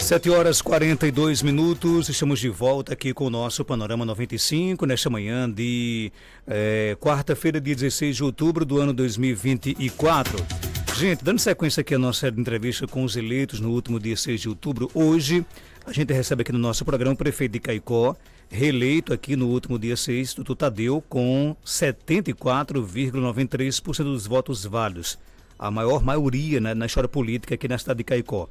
7h42, estamos de volta aqui com o nosso Panorama 95, nesta manhã de quarta-feira, dia 16 de outubro do ano 2024. Gente, dando sequência aqui à nossa entrevista com os eleitos no último dia 6 de outubro, hoje a gente recebe aqui no nosso programa o prefeito de Caicó, reeleito aqui no último dia 6, Dudu Tadeu, com 74,93% dos votos válidos, a maior maioria, né, na história política aqui na cidade de Caicó.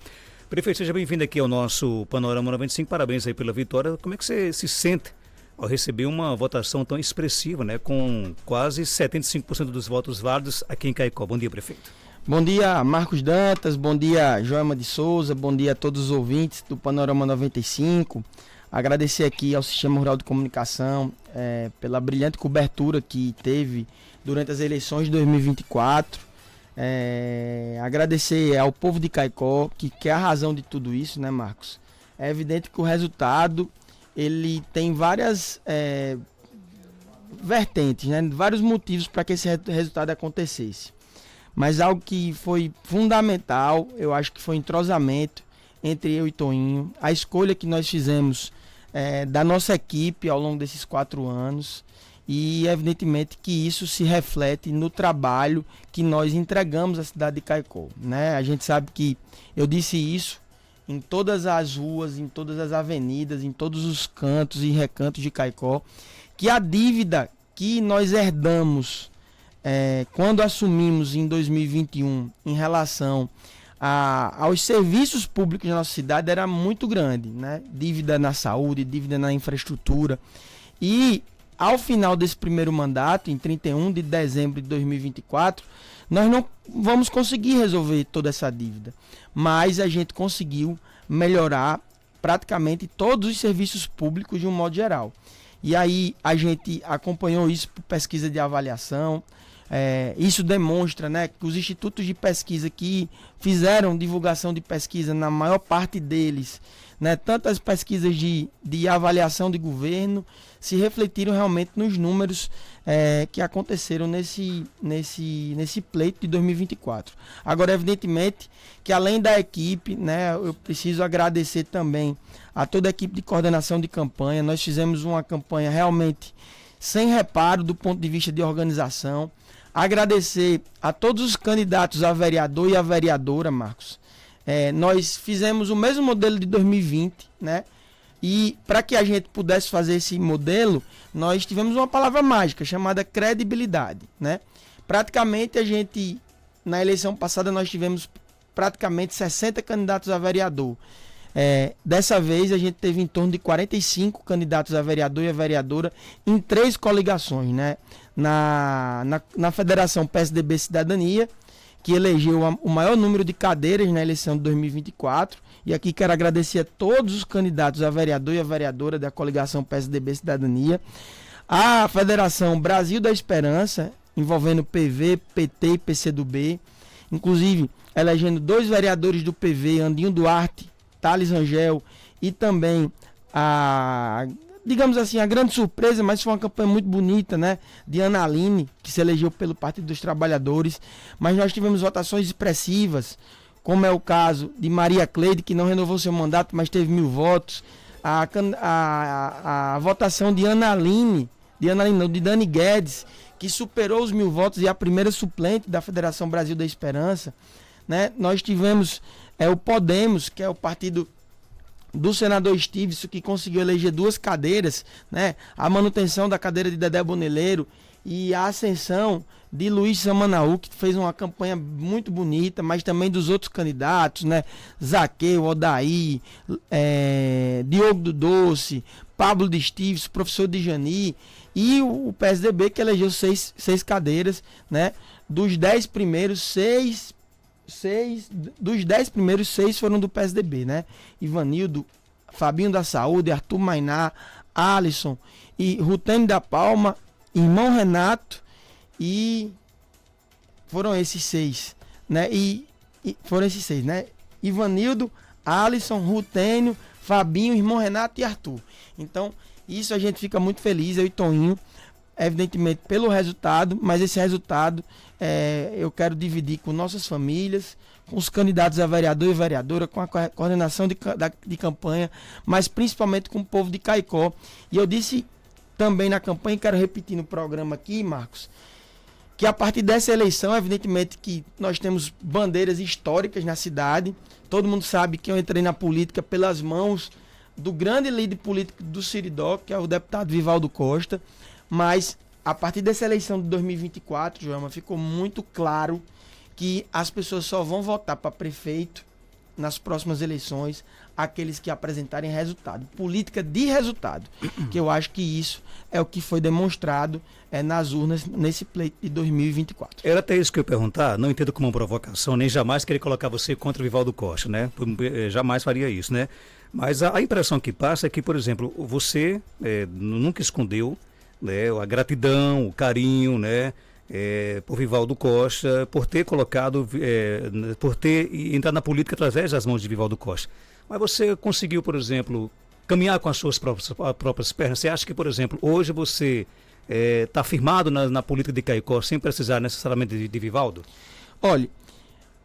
Prefeito, seja bem-vindo aqui ao nosso Panorama 95, parabéns aí pela vitória. Como é que você se sente ao receber uma votação tão expressiva, né, com quase 75% dos votos válidos aqui em Caicó? Bom dia, prefeito. Bom dia, Marcos Dantas, bom dia, Joelma de Souza, bom dia a todos os ouvintes do Panorama 95. Agradecer aqui ao Sistema Rural de Comunicação pela brilhante cobertura que teve durante as eleições de 2024. Agradecer ao povo de Caicó, que é a razão de tudo isso, né, Marcos? É evidente que o resultado, ele tem várias vertentes, né? Vários motivos para que esse resultado acontecesse. Mas algo que foi fundamental, eu acho que foi o entrosamento entre eu e Toinho, a escolha que nós fizemos da nossa equipe ao longo desses 4 anos, e evidentemente que isso se reflete no trabalho que nós entregamos à cidade de Caicó, né? A gente sabe que eu disse isso em todas as ruas, em todas as avenidas, em todos os cantos e recantos de Caicó, que a dívida que nós herdamos quando assumimos em 2021 em relação aos serviços públicos da nossa cidade era muito grande, né? Dívida na saúde, dívida na infraestrutura. E ao final desse primeiro mandato, em 31 de dezembro de 2024, nós não vamos conseguir resolver toda essa dívida, mas a gente conseguiu melhorar praticamente todos os serviços públicos de um modo geral. E aí a gente acompanhou isso por pesquisa de avaliação. Isso demonstra, né, que os institutos de pesquisa que fizeram divulgação de pesquisa, na maior parte deles, né, tanto as pesquisas de avaliação de governo, se refletiram realmente nos números que aconteceram nesse pleito de 2024. Agora, evidentemente, que além da equipe, né, eu preciso agradecer também a toda a equipe de coordenação de campanha. Nós fizemos uma campanha realmente sem reparo do ponto de vista de organização. Agradecer a todos os candidatos a vereador e a vereadora, Marcos. Nós fizemos o mesmo modelo de 2020, né? E para que a gente pudesse fazer esse modelo, nós tivemos uma palavra mágica chamada credibilidade, né? Praticamente na eleição passada, nós tivemos praticamente 60 candidatos a vereador. Dessa vez a gente teve em torno de 45 candidatos a vereador e a vereadora em 3 coligações, né? Na Federação PSDB Cidadania, que elegeu o maior número de cadeiras na eleição de 2024. E aqui quero agradecer a todos os candidatos a vereador e a vereadora da coligação PSDB Cidadania. A Federação Brasil da Esperança, envolvendo PV, PT e PCdoB, inclusive elegendo 2 vereadores do PV, Andinho Duarte, Thales Rangel, e também digamos assim, a grande surpresa, mas foi uma campanha muito bonita, né, de Ana Aline, que se elegeu pelo Partido dos Trabalhadores. Mas nós tivemos votações expressivas, como é o caso de Maria Cleide, que não renovou seu mandato, mas teve 1000 votos. A votação de de Dani Guedes, que superou os 1000 votos e é a primeira suplente da Federação Brasil da Esperança, né? Nós tivemos o Podemos, que é o partido do senador Stevenson, que conseguiu eleger 2 cadeiras, né? A manutenção da cadeira de Dedé Boneleiro e a ascensão de Luiz Samanaú, que fez uma campanha muito bonita, mas também dos outros candidatos, né? Zaqueu, Odaí, Diogo do Doce, Pablo de Stevenson, professor de Jani, e o PSDB, que elegeu 6 cadeiras, né? Dos 10 primeiros, 6 foram do PSDB, né? Ivanildo, Fabinho da Saúde, Arthur Mainá, Alisson e Rutene da Palma, irmão Renato, e foram esses 6, né? Foram esses 6, né? Ivanildo, Alisson, Rutênio, Fabinho, irmão Renato e Arthur. Então, isso a gente fica muito feliz, eu e Toninho, evidentemente pelo resultado, mas esse resultado eu quero dividir com nossas famílias, com os candidatos a vereador e vereadora, com a coordenação de campanha, mas principalmente com o povo de Caicó. E eu disse também na campanha, e quero repetir no programa aqui, Marcos, que a partir dessa eleição, evidentemente que nós temos bandeiras históricas na cidade. Todo mundo sabe que eu entrei na política pelas mãos do grande líder político do Siridó, que é o deputado Vivaldo Costa. Mas a partir dessa eleição de 2024, Joelma, ficou muito claro que as pessoas só vão votar para prefeito nas próximas eleições aqueles que apresentarem resultado. Política de resultado. Que eu acho que isso é o que foi demonstrado nas urnas nesse pleito de 2024. Era até isso que eu ia perguntar, não entendo como uma provocação, nem jamais querer colocar você contra o Vivaldo Costa, né? Jamais faria isso, né? Mas a impressão que passa é que, por exemplo, você nunca escondeu, né, a gratidão, o carinho, né, por Vivaldo Costa, por ter colocado, por ter entrado na política através das mãos de Vivaldo Costa. Mas você conseguiu, por exemplo, caminhar com as suas próprias pernas? Você acha que, por exemplo, hoje você está firmado na política de Caicó sem precisar necessariamente de Vivaldo? Olha,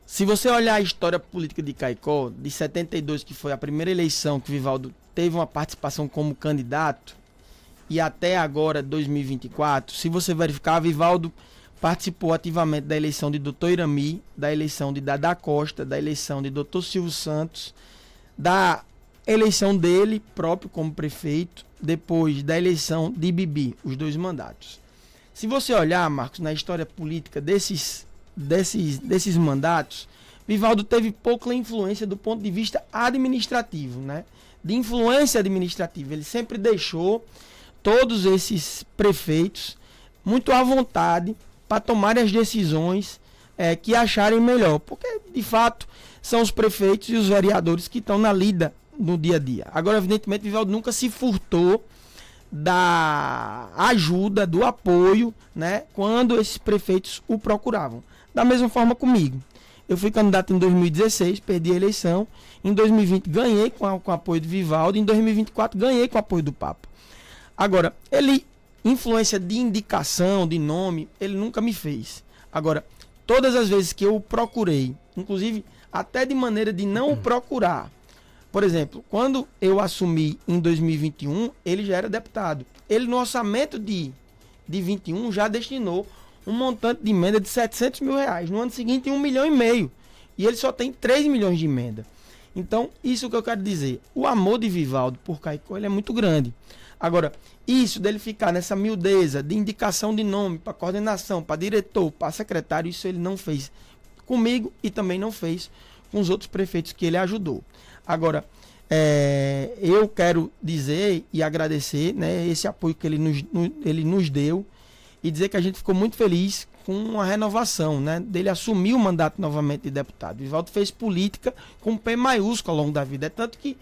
se você olhar a história política de Caicó, de 72, que foi a primeira eleição que Vivaldo teve uma participação como candidato, e até agora, 2024, se você verificar, Vivaldo participou ativamente da eleição de Dr. Irami, da eleição de Dada Costa, da eleição de Dr. Silvio Santos, da eleição dele próprio como prefeito, depois da eleição de Bibi, os 2 mandatos. Se você olhar, Marcos, na história política desses mandatos, Vivaldo teve pouca influência do ponto de vista administrativo, né? De influência administrativa. Ele sempre deixou todos esses prefeitos muito à vontade para tomarem as decisões que acharem melhor, porque de fato são os prefeitos e os vereadores que estão na lida no dia a dia. Agora, evidentemente, Vivaldo nunca se furtou da ajuda, do apoio, né, quando esses prefeitos o procuravam. Da mesma forma comigo. Eu fui candidato em 2016, perdi a eleição. Em 2020 ganhei com o apoio do Vivaldo. Em 2024 ganhei com o apoio do Papa. Agora, influência de indicação, de nome, ele nunca me fez. Agora, todas as vezes que eu o procurei, inclusive até de maneira de não o procurar, por exemplo, quando eu assumi em 2021, ele já era deputado. Ele no orçamento de 21 já destinou um montante de emenda de R$700 mil. No ano seguinte, 1,5 milhão. E ele só tem 3 milhões de emenda. Então, isso que eu quero dizer. O amor de Vivaldo por Caicó, ele é muito grande. Agora, isso dele ficar nessa miudeza de indicação de nome para coordenação, para diretor, para secretário, isso ele não fez comigo e também não fez com os outros prefeitos que ele ajudou. Agora, eu quero dizer e agradecer, né, esse apoio que ele nos deu e dizer que a gente ficou muito feliz com a renovação, né, dele assumir o mandato novamente de deputado. Vivaldo fez política com P maiúsculo ao longo da vida. É tanto que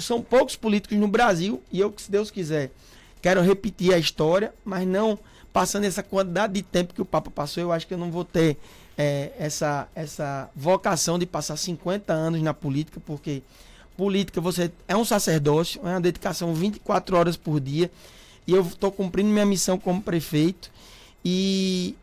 são poucos políticos no Brasil e eu, se Deus quiser, quero repetir a história, mas não passando essa quantidade de tempo que o Papa passou. Eu acho que eu não vou ter essa vocação de passar 50 anos na política, porque política você é um sacerdócio, é uma dedicação 24 horas por dia, e eu estou cumprindo minha missão como prefeito,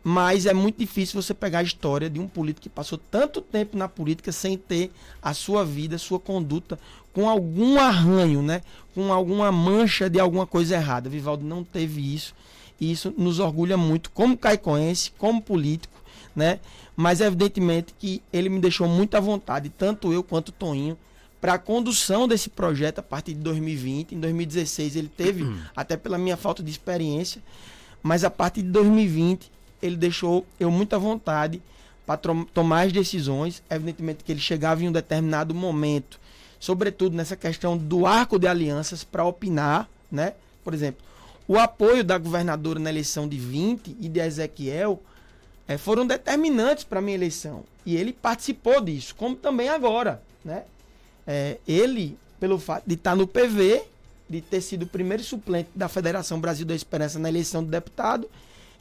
mas é muito difícil você pegar a história de um político que passou tanto tempo na política sem ter a sua vida, sua conduta com algum arranho, né? Com alguma mancha de alguma coisa errada. Vivaldo não teve isso, e isso nos orgulha muito como caicoense, como político, né? Mas evidentemente que ele me deixou muito à vontade, tanto eu quanto o Toinho, para a condução desse projeto a partir de 2020. Em 2016 ele teve, até pela minha falta de experiência, mas a partir de 2020 ele deixou eu muito à vontade para tomar as decisões. Evidentemente que ele chegava em um determinado momento, sobretudo nessa questão do arco de alianças, para opinar, né? Por exemplo, o apoio da governadora na eleição de 20 e de Ezequiel foram determinantes para a minha eleição. E ele participou disso, como também agora, né? Ele, pelo fato de estar no PV, de ter sido o primeiro suplente da Federação Brasil da Esperança na eleição do deputado,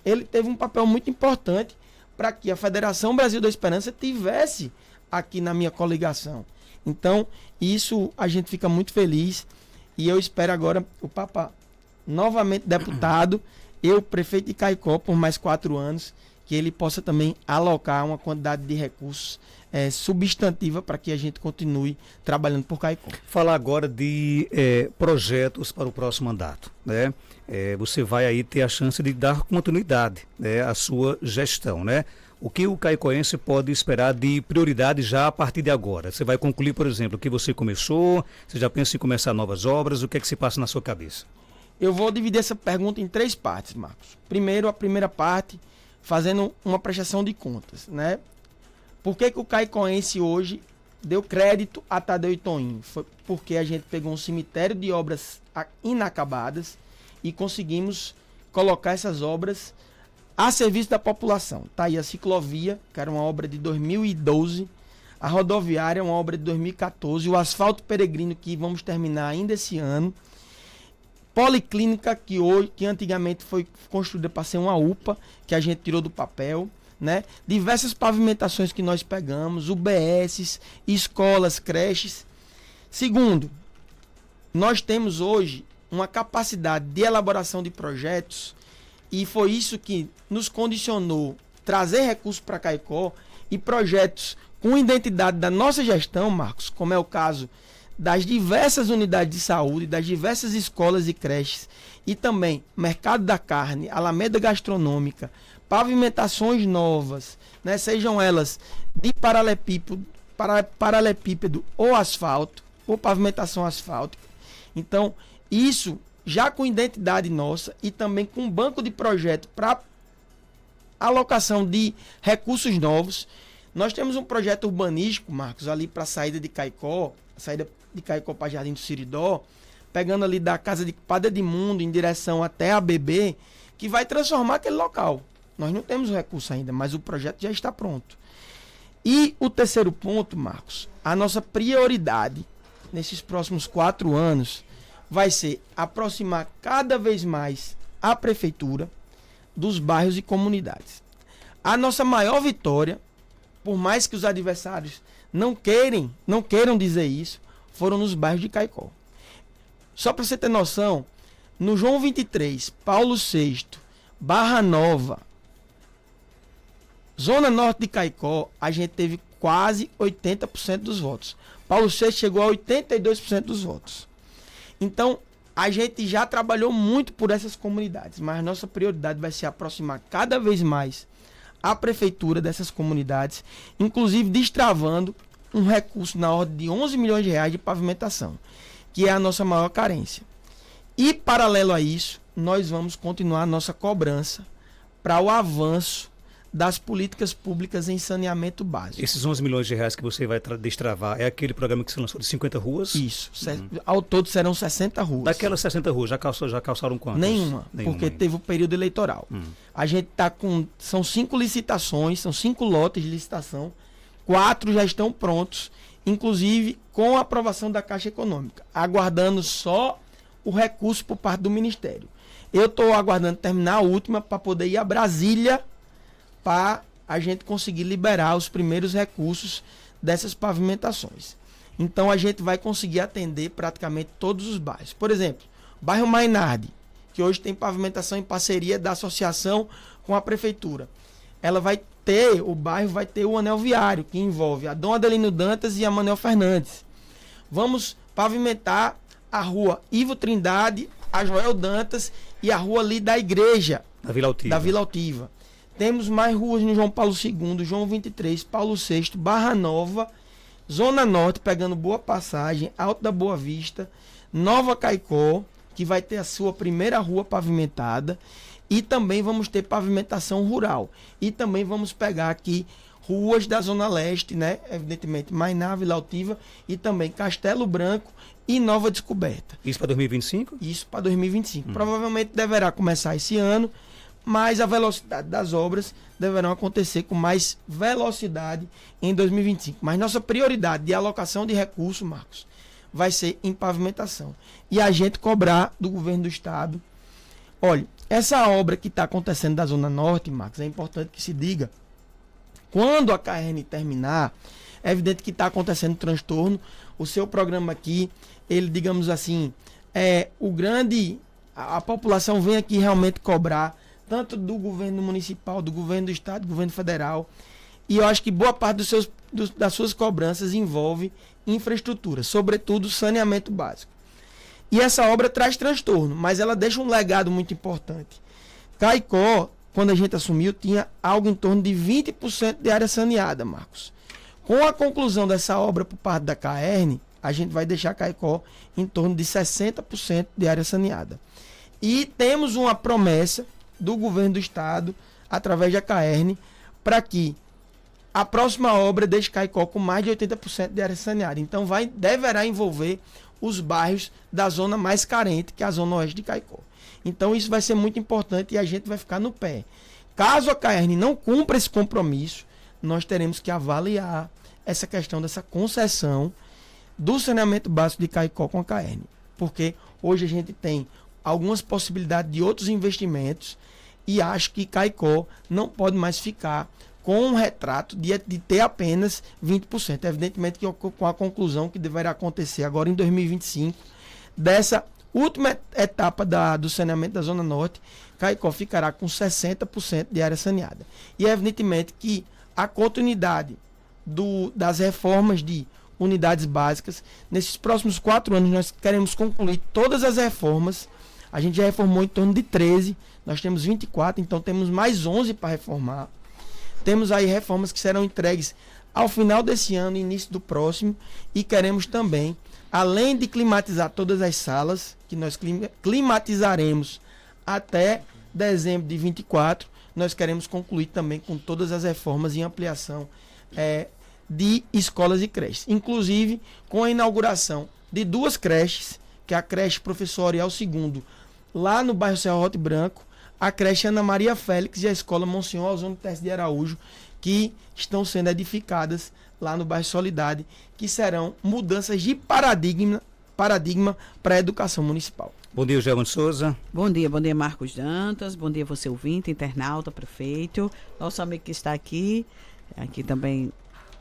ele teve um papel muito importante para que a Federação Brasil da Esperança tivesse aqui na minha coligação. Então, isso a gente fica muito feliz, e eu espero agora o Papa novamente deputado, eu, prefeito de Caicó, por mais 4 anos, que ele possa também alocar uma quantidade de recursos substantiva para que a gente continue trabalhando por Caicó. Falar agora de projetos para o próximo mandato, né? Você vai aí ter a chance de dar continuidade, né, à sua gestão, né? O que o caicoense pode esperar de prioridade já a partir de agora? Você vai concluir, por exemplo, o que você começou? Você já pensa em começar novas obras? O que é que se passa na sua cabeça? Eu vou dividir essa pergunta em 3 partes, Marcos. Primeiro, a primeira parte, fazendo uma prestação de contas, né? Por que o caicoense hoje deu crédito a Tadeu e Toinho? Foi porque a gente pegou um cemitério de obras inacabadas e conseguimos colocar essas obras a serviço da população. Tá aí a ciclovia, que era uma obra de 2012, a rodoviária, uma obra de 2014, o asfalto peregrino, que vamos terminar ainda esse ano, policlínica, que antigamente foi construída para ser uma UPA, que a gente tirou do papel, né? Diversas pavimentações que nós pegamos, UBSs, escolas, creches. Segundo, nós temos hoje uma capacidade de elaboração de projetos e foi isso que nos condicionou trazer recursos para Caicó e projetos com identidade da nossa gestão, Marcos, como é o caso das diversas unidades de saúde, das diversas escolas e creches e também mercado da carne, alameda gastronômica, pavimentações novas, né, sejam elas de paralelepípedo ou asfalto, ou pavimentação asfáltica. Então, isso já com identidade nossa e também com banco de projeto para alocação de recursos novos. Nós temos um projeto urbanístico, Marcos, ali para a saída de Caicó para Jardim do Siridó, pegando ali da casa de Padre Edmundo em direção até a BB, que vai transformar aquele local. Nós não temos o recurso ainda, mas o projeto já está pronto. E o terceiro ponto, Marcos, a nossa prioridade nesses próximos 4 anos vai ser aproximar cada vez mais a prefeitura dos bairros e comunidades. A nossa maior vitória, por mais que os adversários não queiram dizer isso, foram nos bairros de Caicó. Só para você ter noção, no João 23, Paulo VI, Barra Nova, Zona Norte de Caicó, a gente teve quase 80% dos votos. Paulo VI chegou a 82% dos votos. Então, a gente já trabalhou muito por essas comunidades, mas nossa prioridade vai ser aproximar cada vez mais a prefeitura dessas comunidades, inclusive destravando um recurso na ordem de 11 milhões de reais de pavimentação, que é a nossa maior carência. E, paralelo a isso, nós vamos continuar a nossa cobrança para o avanço das políticas públicas em saneamento básico. Esses 11 milhões de reais que você vai destravar é aquele programa que você lançou de 50 ruas? Isso. Ao todo serão 60 ruas. Daquelas 60 ruas, já calçaram quantas? Nenhuma, porque teve o período eleitoral. A gente está com... São 5 licitações, são 5 lotes de licitação. 4 já estão prontos, inclusive com a aprovação da Caixa Econômica, aguardando só o recurso por parte do Ministério. Eu estou aguardando terminar a última para poder ir a Brasília para a gente conseguir liberar os primeiros recursos dessas pavimentações. Então a gente vai conseguir atender praticamente todos os bairros. Por exemplo, bairro Mainardi, que hoje tem pavimentação em parceria da associação com a prefeitura. O bairro vai ter o anel viário, que envolve a Dom Adelino Dantas e a Manuel Fernandes. Vamos pavimentar a rua Ivo Trindade, a Joel Dantas e a rua ali da igreja da Vila Altiva. Temos mais ruas no João Paulo II, João 23, Paulo VI, Barra Nova, Zona Norte, pegando Boa Passagem, Alto da Boa Vista, Nova Caicó, que vai ter a sua primeira rua pavimentada, e também vamos ter pavimentação rural. E também vamos pegar aqui ruas da Zona Leste, né? Evidentemente, Mainá, Vila Altiva e também Castelo Branco e Nova Descoberta. Isso para 2025? Isso para 2025. Provavelmente deverá começar esse ano, mas a velocidade das obras deverão acontecer com mais velocidade em 2025. Mas nossa prioridade de alocação de recursos, Marcos, vai ser em pavimentação. E a gente cobrar do governo do estado. Olha, essa obra que está acontecendo da Zona Norte, Marcos, é importante que se diga. Quando a KRN terminar, é evidente que está acontecendo transtorno. O seu programa aqui, ele, digamos assim, é o grande a população vem aqui realmente cobrar, tanto do governo municipal, do governo do estado, do governo federal. E eu acho que boa parte das suas cobranças envolve infraestrutura, sobretudo saneamento básico. E essa obra traz transtorno, mas ela deixa um legado muito importante. Caicó, quando a gente assumiu, tinha algo em torno de 20% de área saneada, Marcos. Com a conclusão dessa obra por parte da CAERN, a gente vai deixar Caicó em torno de 60% de área saneada. E temos uma promessa do governo do estado, através da CAERN, para que a próxima obra deixe Caicó com mais de 80% de área saneada. Então deverá envolver os bairros da zona mais carente, que é a zona oeste de Caicó. Então isso vai ser muito importante e a gente vai ficar no pé. Caso a CAERN não cumpra esse compromisso, nós teremos que avaliar essa questão dessa concessão do saneamento básico de Caicó com a CAERN. Porque hoje a gente tem algumas possibilidades de outros investimentos e acho que Caicó não pode mais ficar com um retrato de ter apenas 20%. Evidentemente que com a conclusão que deverá acontecer agora em 2025, dessa última etapa do saneamento da Zona Norte, Caicó ficará com 60% de área saneada. E evidentemente que a continuidade das reformas de unidades básicas, nesses próximos 4 anos nós queremos concluir todas as reformas. A gente já reformou em torno de 13, nós temos 24, então temos mais 11 para reformar. Temos aí reformas que serão entregues ao final desse ano, início do próximo, e queremos também, além de climatizar todas as salas, que nós climatizaremos até dezembro de 24, nós queremos concluir também com todas as reformas e ampliação de escolas e creches. Inclusive, com a inauguração de 2 creches, que é a creche Professor Ariel II, lá no bairro Serrote Branco, a creche Ana Maria Félix e a escola Monsenhor Ausônio Teste de Araújo, que estão sendo edificadas lá no bairro Solidade, que serão mudanças de paradigma para a educação municipal. Bom dia, Gelman Souza. Bom dia Marcos Dantas, bom dia você ouvinte, internauta, prefeito, nosso amigo que está aqui também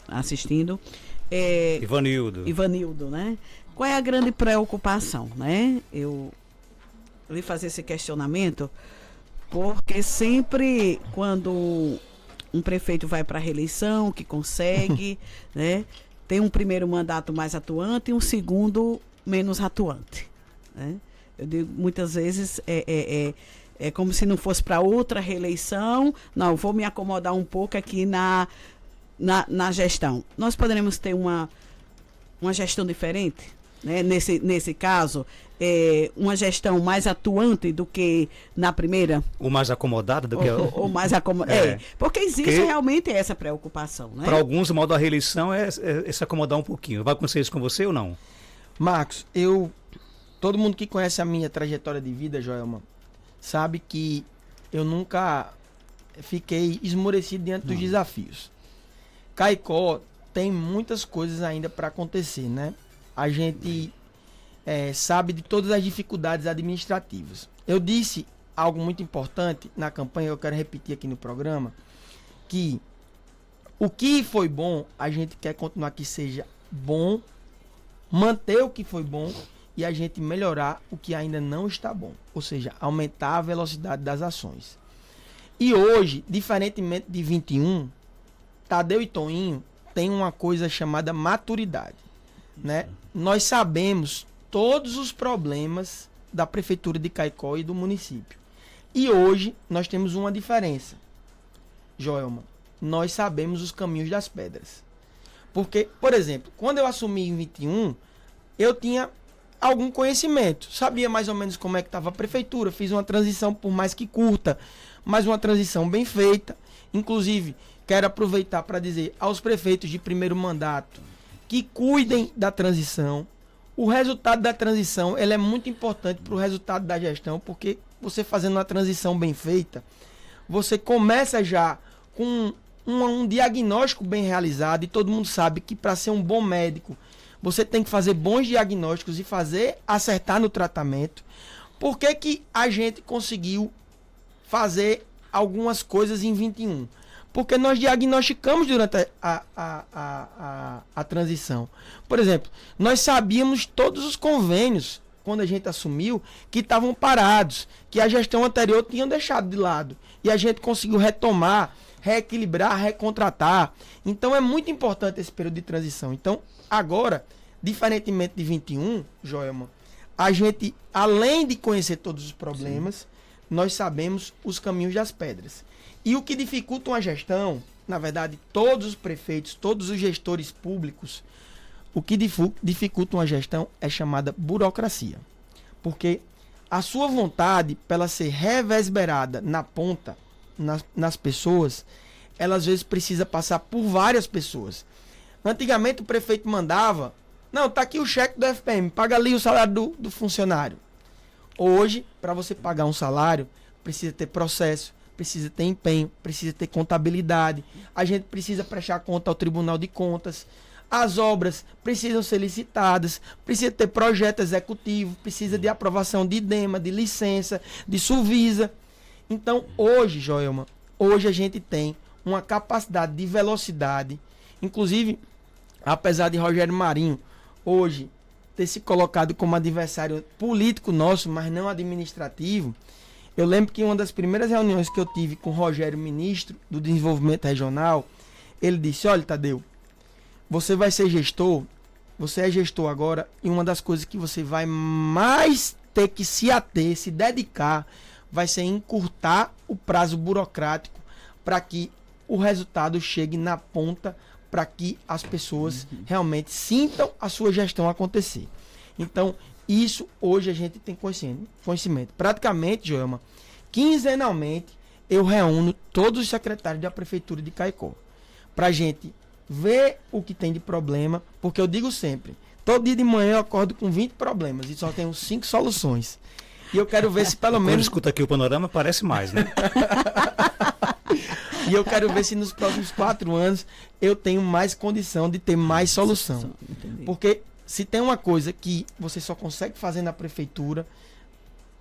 assistindo. Ivanildo, né? Qual é a grande preocupação, né? Eu vim fazer esse questionamento porque sempre quando um prefeito vai para a reeleição, que consegue, né? Tem um primeiro mandato mais atuante e um segundo menos atuante, né? Eu digo, muitas vezes é como se não fosse para outra reeleição. Não, vou me acomodar um pouco aqui na gestão. Nós poderemos ter uma gestão diferente, né? Nesse caso, uma gestão mais atuante do que na primeira? Ou mais acomodada do que ou mais acomodada. Porque existe realmente essa preocupação, né? Para alguns, o modo da reeleição é se acomodar um pouquinho. Vai acontecer isso com você ou não? Marcos, todo mundo que conhece a minha trajetória de vida, Joelma, sabe que eu nunca fiquei esmorecido diante dos desafios. Caicó tem muitas coisas ainda para acontecer, né? A gente sabe de todas as dificuldades administrativas. Eu disse algo muito importante na campanha, eu quero repetir aqui no programa, que o que foi bom, a gente quer continuar que seja bom, manter o que foi bom e a gente melhorar o que ainda não está bom. Ou seja, aumentar a velocidade das ações. E hoje, diferentemente de 21, Tadeu e Toninho tem uma coisa chamada maturidade, né? Nós sabemos todos os problemas da prefeitura de Caicó e do município. E hoje nós temos uma diferença, Joelma. Nós sabemos os caminhos das pedras. Porque, por exemplo, quando eu assumi em 21, eu tinha algum conhecimento. Sabia mais ou menos como é que estava a prefeitura. Fiz uma transição, por mais que curta, mas uma transição bem feita. Inclusive, quero aproveitar para dizer aos prefeitos de primeiro mandato que cuidem da transição. O resultado da transição ele é muito importante para o resultado da gestão, porque você fazendo uma transição bem feita, você começa já com um diagnóstico bem realizado, e todo mundo sabe que para ser um bom médico, você tem que fazer bons diagnósticos e acertar no tratamento. Por que a gente conseguiu fazer algumas coisas em 21? Porque nós diagnosticamos durante a transição. Por exemplo, nós sabíamos todos os convênios quando a gente assumiu, que estavam parados, que a gestão anterior tinha deixado de lado. E a gente conseguiu retomar, reequilibrar, recontratar. Então é muito importante esse período de transição. Então, agora, diferentemente de 21, Joelma, a gente, além de conhecer todos os problemas, nós sabemos os caminhos das pedras. E o que dificulta uma gestão, na verdade, todos os prefeitos, todos os gestores públicos, o que dificulta uma gestão é chamada burocracia. Porque a sua vontade, para ela ser reverberada na ponta, nas pessoas, ela às vezes precisa passar por várias pessoas. Antigamente o prefeito mandava, não, tá aqui o cheque do FPM, paga ali o salário do funcionário. Hoje, para você pagar um salário, precisa ter processo, precisa ter empenho, precisa ter contabilidade, a gente precisa prestar conta ao Tribunal de Contas, as obras precisam ser licitadas, precisa ter projeto executivo, precisa de aprovação de IDEMA, de licença, de Suvisa. Então, hoje, Joelma, hoje a gente tem uma capacidade de velocidade, inclusive, apesar de Rogério Marinho, hoje, ter se colocado como adversário político nosso, mas não administrativo, eu lembro que uma das primeiras reuniões que eu tive com o Rogério, ministro do Desenvolvimento Regional, ele disse, olha, Tadeu, você vai ser gestor, você é gestor agora, e uma das coisas que você vai mais ter que se ater, se dedicar, vai ser encurtar o prazo burocrático para que o resultado chegue na ponta, para que as pessoas realmente sintam a sua gestão acontecer. Então, isso hoje a gente tem conhecimento. Praticamente, Joelma, quinzenalmente, eu reúno todos os secretários da Prefeitura de Caicó, para a gente ver o que tem de problema, porque eu digo sempre, todo dia de manhã eu acordo com 20 problemas e só tenho 5 soluções. E eu quero ver se pelo menos... Quando escuta aqui o panorama, parece mais, né? E eu quero ver se nos próximos 4 anos eu tenho mais condição de ter mais solução. Porque se tem uma coisa que você só consegue fazer na prefeitura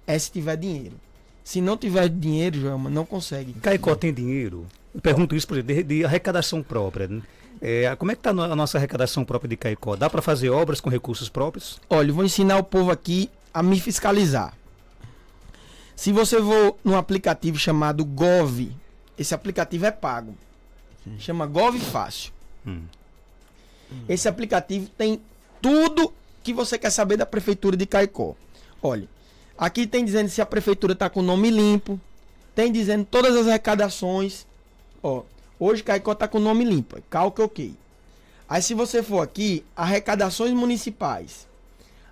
é se tiver dinheiro. Se não tiver dinheiro, Joelma, não consegue. Caicó tem dinheiro? Eu pergunto isso, por exemplo, de arrecadação própria, né? Como é que está a nossa arrecadação própria de Caicó? Dá para fazer obras com recursos próprios? Olha, eu vou ensinar o povo aqui a me fiscalizar. Se você for num aplicativo chamado Gov, esse aplicativo é pago. Chama Gov Fácil. Esse aplicativo tem tudo que você quer saber da Prefeitura de Caicó. Olha, aqui tem dizendo se a Prefeitura está com o nome limpo, tem dizendo todas as arrecadações. Ó, hoje Caicó está com o nome limpo, calque ok. Aí se você for aqui, arrecadações municipais.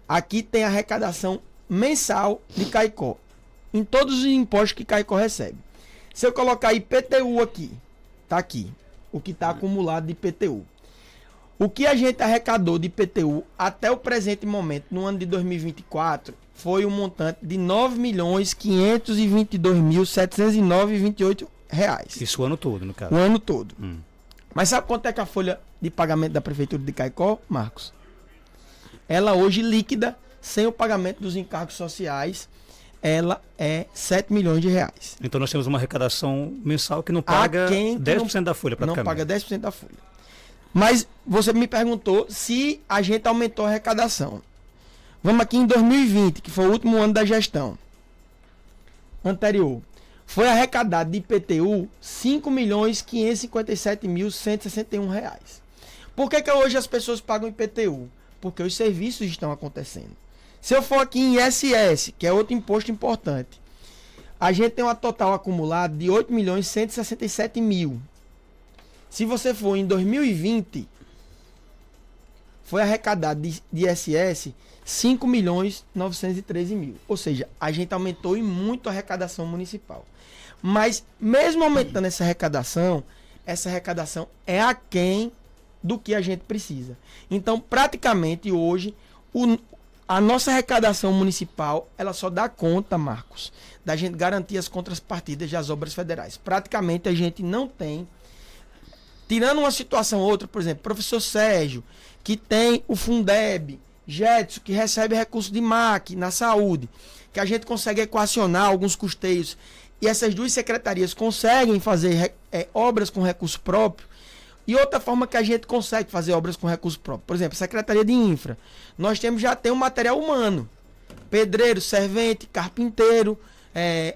Aqui tem a arrecadação mensal de Caicó, em todos os impostos que Caicó recebe. Se eu colocar IPTU aqui, tá aqui, o que está acumulado de IPTU. O que a gente arrecadou de IPTU até o presente momento, no ano de 2024, foi um montante de R$ 9.522.709,28. Isso o ano todo, no caso. O ano todo. Mas sabe quanto é que a folha de pagamento da Prefeitura de Caicó, Marcos? Ela hoje líquida, sem o pagamento dos encargos sociais, ela é R$ 7 milhões. Então nós temos uma arrecadação mensal que não paga 10% da folha, praticamente. Não paga 10% da folha. Mas você me perguntou se a gente aumentou a arrecadação. Vamos aqui em 2020, que foi o último ano da gestão anterior. Foi arrecadado de IPTU R$ 5.557.161. Por que hoje as pessoas pagam IPTU? Porque os serviços estão acontecendo. Se eu for aqui em ISS, que é outro imposto importante, a gente tem um total acumulado de R$ 8.167.000. Se você for em 2020, foi arrecadado de ISS R$ 5.913.000. Ou seja, a gente aumentou e muito a arrecadação municipal. Mas, mesmo aumentando essa arrecadação é aquém do que a gente precisa. Então, praticamente hoje, a nossa arrecadação municipal, ela só dá conta, Marcos, da gente garantir as contrapartidas das obras federais. Praticamente a gente não tem, tirando uma situação ou outra, por exemplo, professor Sérgio, que tem o Fundeb, Jetson, que recebe recurso de MAC na saúde, que a gente consegue equacionar alguns custeios, e essas duas secretarias conseguem fazer obras com recurso próprio. E outra forma que a gente consegue fazer obras com recurso próprio, por exemplo, a Secretaria de Infra, nós já tem um material humano. pedreiro, servente, carpinteiro,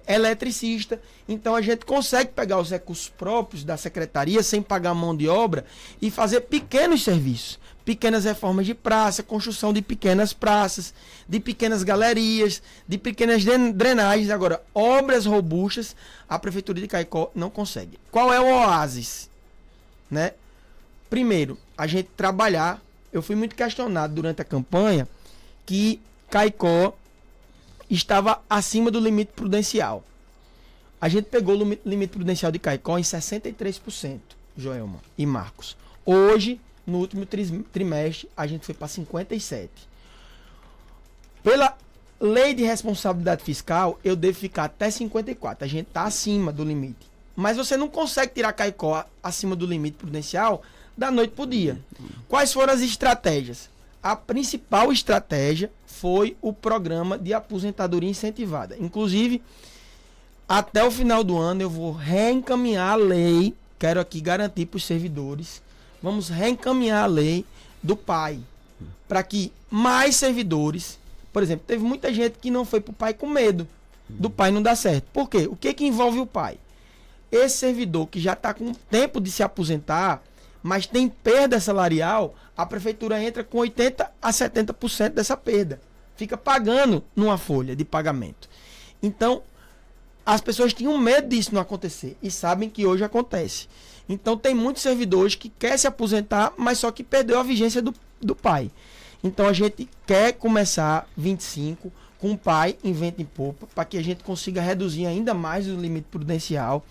eletricista. Então a gente consegue pegar os recursos próprios da secretaria sem pagar mão de obra e fazer pequenos serviços, pequenas reformas de praça, construção de pequenas praças, de pequenas galerias, de pequenas drenagens. Agora, obras robustas, a Prefeitura de Caicó não consegue. Qual é o oásis? Né? Primeiro, a gente trabalhar. Eu fui muito questionado durante a campanha que Caicó estava acima do limite prudencial. A gente pegou o limite prudencial de Caicó em 63%, Joelma e Marcos. Hoje, no último trimestre, a gente foi para 57%. Pela lei de responsabilidade fiscal, eu devo ficar até 54%. A gente está acima do limite. Mas você não consegue tirar Caicó acima do limite prudencial da noite para o dia. Quais foram as estratégias? A principal estratégia foi o programa de aposentadoria incentivada. Inclusive, até o final do ano eu vou reencaminhar a lei, quero aqui garantir para os servidores, vamos reencaminhar a lei do PAI, para que mais servidores, por exemplo, teve muita gente que não foi para o PAI com medo do PAI não dar certo. Por quê? O que envolve o PAI? Esse servidor que já está com tempo de se aposentar, mas tem perda salarial, a prefeitura entra com 80% a 70% dessa perda. Fica pagando numa folha de pagamento. Então, as pessoas tinham medo disso não acontecer e sabem que hoje acontece. Então, tem muitos servidores que querem se aposentar, mas só que perdeu a vigência do PAI. Então, a gente quer começar 25 com o PAI em vento em popa, para que a gente consiga reduzir ainda mais o limite prudencial.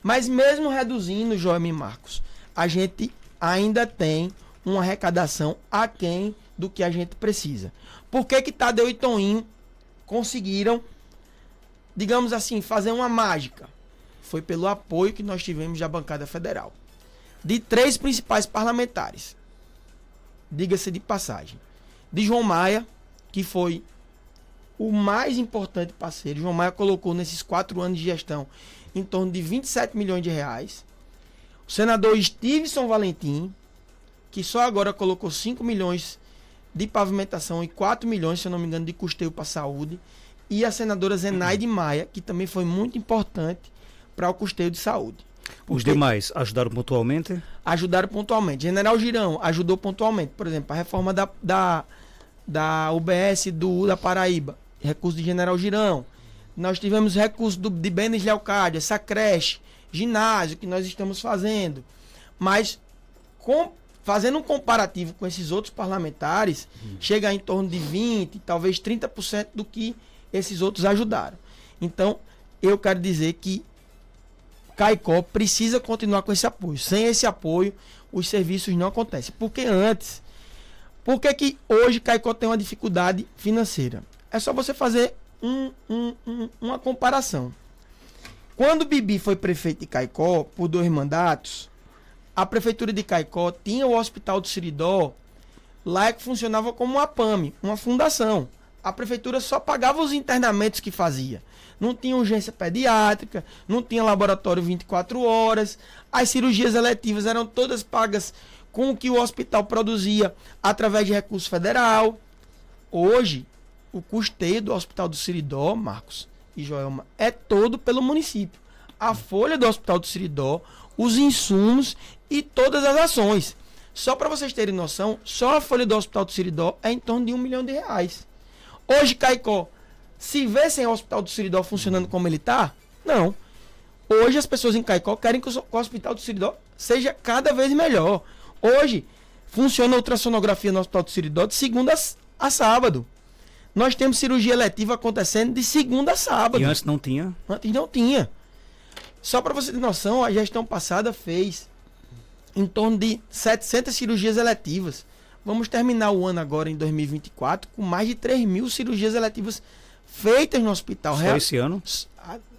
Mas mesmo reduzindo, Joelma e Marcos, a gente ainda tem uma arrecadação aquém do que a gente precisa. Por que Tadeu e Toninho conseguiram, digamos assim, fazer uma mágica? Foi pelo apoio que nós tivemos da bancada federal. De 3 principais parlamentares. Diga-se de passagem. De João Maia, que foi o mais importante parceiro. João Maia colocou nesses 4 anos de gestão em torno de 27 milhões de reais. O senador Stevenson Valentim, que só agora colocou 5 milhões de pavimentação e 4 milhões, se eu não me engano, de custeio para a saúde. E a senadora Zenaide Maia, que também foi muito importante para o custeio de saúde. Os demais ajudaram pontualmente? Ajudaram pontualmente. General Girão ajudou pontualmente. Por exemplo, a reforma da UBS da Paraíba, recurso de General Girão. Nós tivemos recurso de Benes Leocádia, essa creche, ginásio que nós estamos fazendo. Mas, fazendo um comparativo com esses outros parlamentares, chega em torno de 20%, talvez 30% do que esses outros ajudaram. Então, eu quero dizer que Caicó precisa continuar com esse apoio. Sem esse apoio, os serviços não acontecem. Porque antes, por que hoje Caicó tem uma dificuldade financeira? É só você fazer uma comparação. Quando o Bibi foi prefeito de Caicó, por 2 mandatos, a prefeitura de Caicó tinha o Hospital do Siridó, lá que funcionava como uma PAMI, uma fundação. A prefeitura só pagava os internamentos que fazia. Não tinha urgência pediátrica, não tinha laboratório 24 horas, as cirurgias eletivas eram todas pagas com o que o hospital produzia através de recurso federal. Hoje, o custeio do Hospital do Siridó, Marcos e Joelma, é todo pelo município. A folha do Hospital do Siridó, os insumos e todas as ações. Só para vocês terem noção, só a folha do Hospital do Siridó é em torno de R$1 milhão. Hoje, Caicó, se vê sem o Hospital do Siridó funcionando como ele está? Não. Hoje as pessoas em Caicó querem que o Hospital do Siridó seja cada vez melhor. Hoje, funciona a ultrassonografia no Hospital do Siridó de segunda a sábado. Nós temos cirurgia eletiva acontecendo de segunda a sábado. E antes não tinha? Antes não tinha. Só para você ter noção, a gestão passada fez em torno de 700 cirurgias eletivas. Vamos terminar o ano agora, em 2024, com mais de 3.000 cirurgias eletivas feitas no hospital. Só esse ano?